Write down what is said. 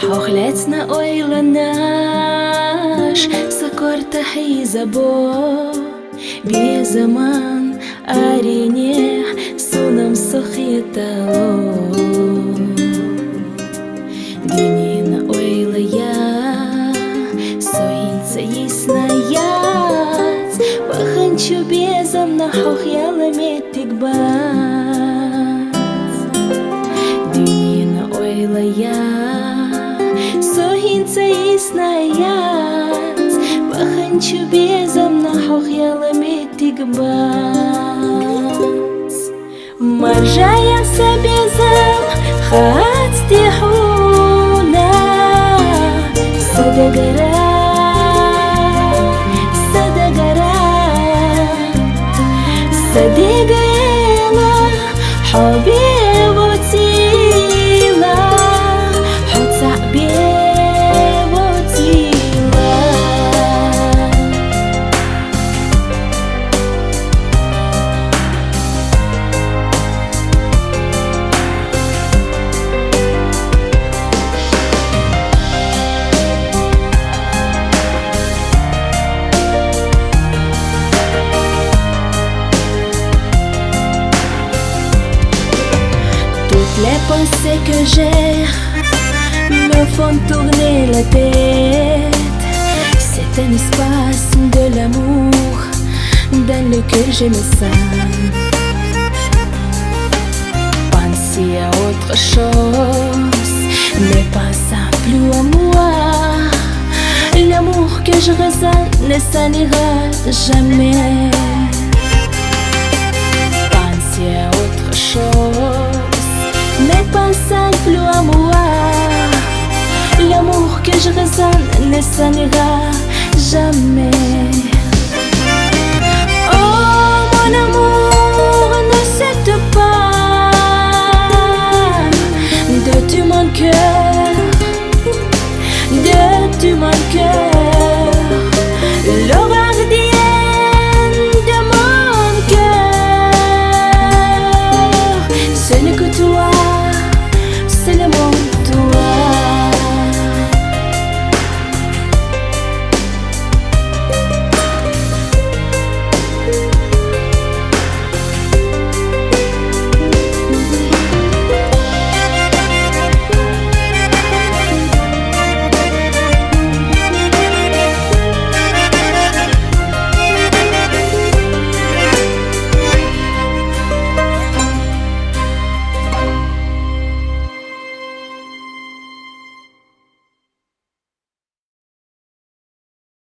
حوخلتنا ойланаш сакорта хизабо безаман арине сунам сохитало динина ойлая соинца яснаят баханчу безам на хохялами тикбат динина ойлая соинца яснаят баханчу безам на хохялами тикбат маржая сабезам хат стихуна садагара садагара садигаела حبيبتيلا حط حبيبتيلا Les pensées que j'ai me font tourner la tête. C'est un espace de l'amour dans lequel je me sens. Penser à autre chose n'est pas ça plus à moi. L'amour que je ressens ne s'en ira jamais. Penser à autre chose n'est pas simple à moi. L'amour que je ressens ne s'en ira jamais.